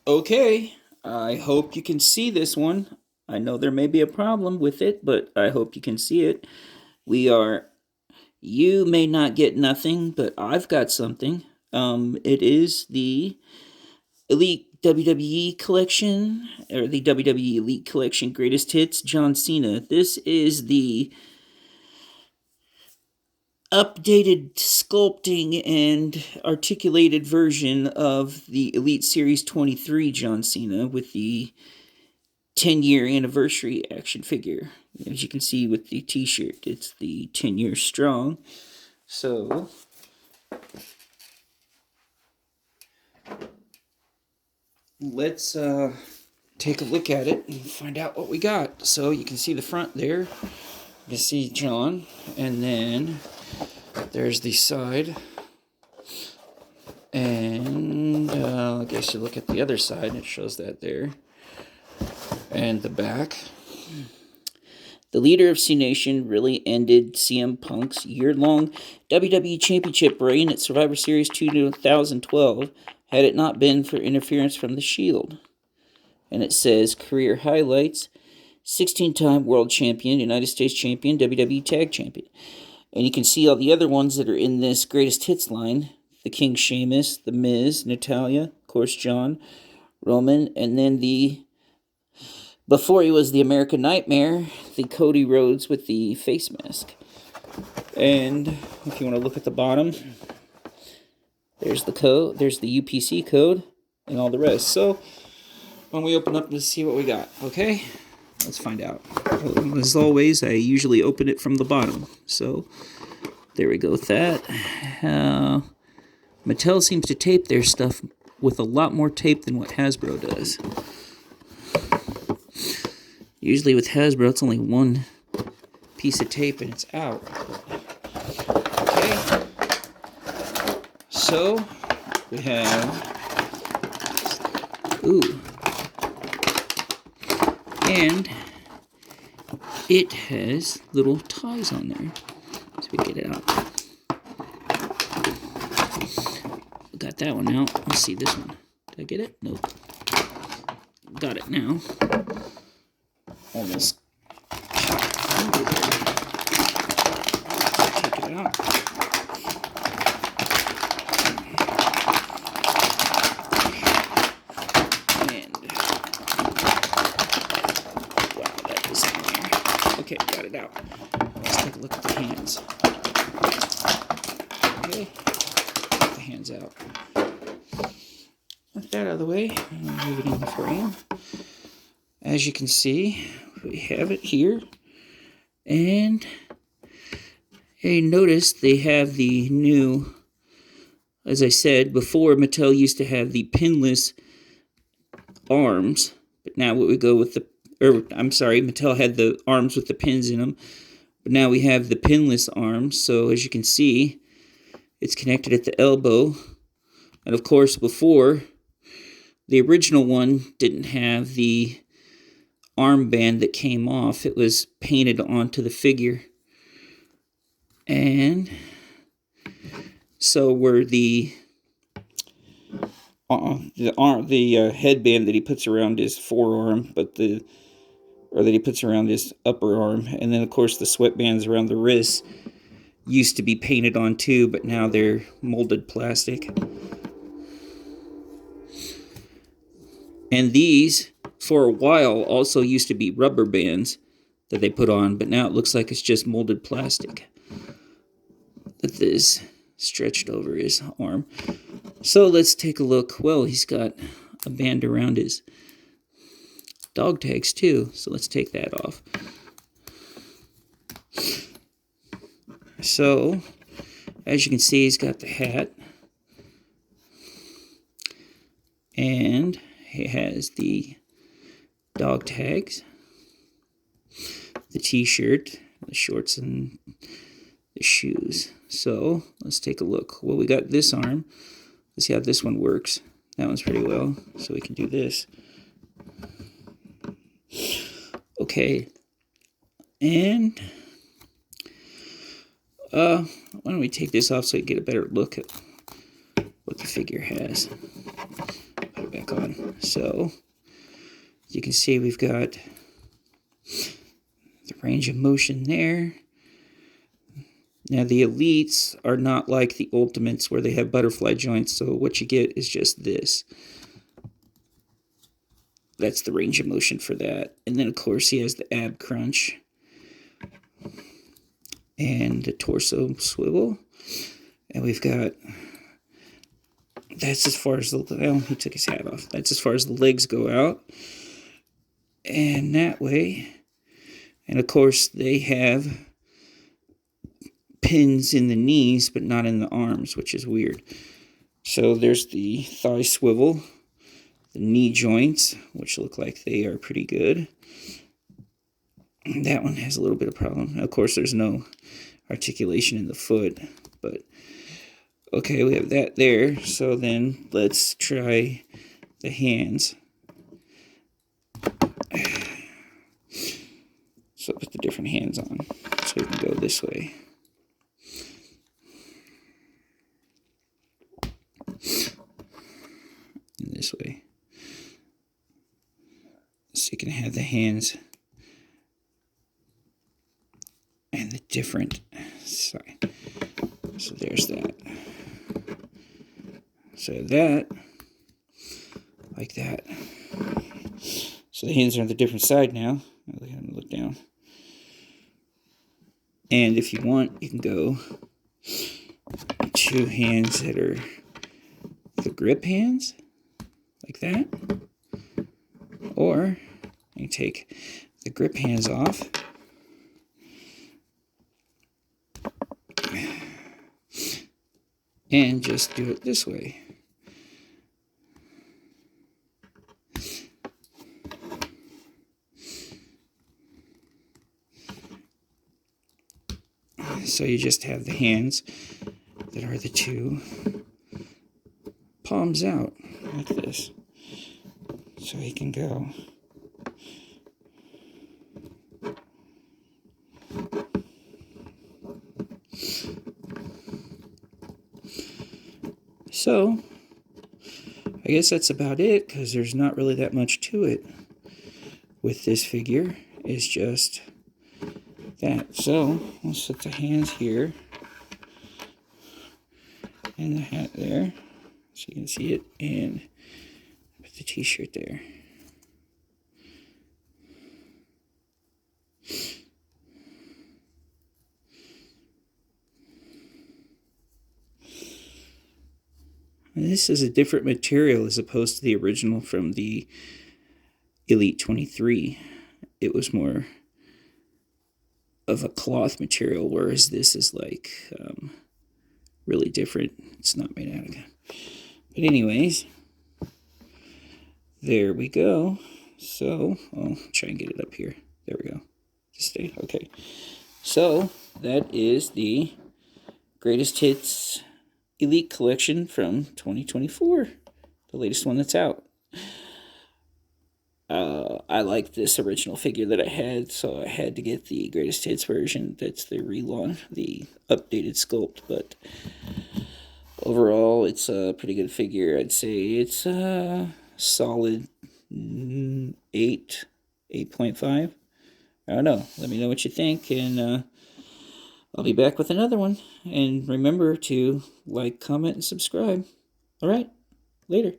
Okay, I hope you can see this one. I know there may be a problem with it, but I hope you can see it. We are, you may not get nothing, but I've got something. It is the Elite WWE Collection, or the WWE Elite Collection Greatest Hits, John Cena. This is the updated sculpting and articulated version of the Elite Series 23 John Cena with the 10-year anniversary action figure. As you can see with the t-shirt, it's the 10 years strong. So let's take a look at it and find out what we got. So you can see the front there. You can see John, and then there's the side. And I guess you look at the other side, and it shows that there. And the back. The leader of C Nation really ended CM Punk's year-long WWE Championship reign at Survivor Series 2012 had it not been for interference from The Shield. And it says, career highlights, 16-time World Champion, United States Champion, WWE Tag Champion. And you can see all the other ones that are in this Greatest Hits line. The King Sheamus, The Miz, Natalya, of course John, Roman, and then before he was the American Nightmare, the Cody Rhodes with the face mask. And if you want to look at the bottom, there's the code, there's the UPC code, and all the rest. So, when we open up, let's see what we got, okay? Let's find out. As always, I usually open it from the bottom. So, there we go with that. Mattel seems to tape their stuff with a lot more tape than what Hasbro does. Usually with Hasbro, it's only one piece of tape and it's out. Okay. So, we have... Ooh. And it has little ties on there. So we get it out. Got that one out. Let's see this one. Did I get it? Nope. Got it now. Almost. Take it out. And wow, that was in there. Okay, got it out. Let's take a look at the hands. Okay, get the hands out. Get that out of the way. Move it in the frame. As you can see, we have it here. And hey, notice they have the new, as I said before, Mattel used to have the pinless arms. But now what we go with Mattel had the arms with the pins in them. But now we have the pinless arms. So as you can see, it's connected at the elbow. And of course, before, the original one didn't have the armband that came off. It was painted onto the figure. And so where the headband that he puts around his forearm, that he puts around his upper arm, and then of course the sweatbands around the wrists used to be painted on too, but now they're molded plastic. And these, for a while, also used to be rubber bands that they put on, but now it looks like it's just molded plastic that is stretched over his arm. So let's take a look. Well, he's got a band around his dog tags too, so let's take that off. So, as you can see, he's got the hat, and he has the dog tags, the t-shirt, the shorts, and the shoes. So, let's take a look. Well, we got this arm. Let's see how this one works. That one's pretty well, so we can do this. Okay. And, why don't we take this off so we get a better look at what the figure has. Put it back on. So you can see we've got the range of motion there. Now the Elites are not like the Ultimates where they have butterfly joints, so what you get is just this. That's the range of motion for that. And then of course he has the ab crunch and the torso swivel. And we've got, that's as far as the, well, he took his hat off. That's as far as the legs go out. And that way, and of course they have pins in the knees, but not in the arms, which is weird. So there's the thigh swivel, the knee joints, which look like they are pretty good. That one has a little bit of problem. Of course, there's no articulation in the foot, but okay, we have that there. So then let's try the hands. So put the different hands on. So we can go this way. And this way. So you can have the hands and the different side. So there's that. So that, like that. So the hands are on the different side now. Look down. And if you want, you can go two hands that are the grip hands, like that. Or you take the grip hands off. And just do it this way. So you just have the hands that are the two palms out, like this. So he can go. So, I guess that's about it, because there's not really that much to it with this figure. It's just that. So, let's set the hands here, and the hat there, so you can see it, and put the t-shirt there. And this is a different material as opposed to the original from the Elite 23. It was more of a cloth material, whereas this is like really different. It's not made out of it. But anyways, there we go. So I'll try and get it up here. There we go. Just stay. Okay. So that is the Greatest Hits Elite Collection from 2024, the latest one that's out. I like this original figure that I had, so I had to get the Greatest Hits version. That's the relaunch, the updated sculpt, but overall, it's a pretty good figure. I'd say it's a solid 8, 8.5. I don't know. Let me know what you think, and I'll be back with another one. And remember to like, comment, and subscribe. All right, later.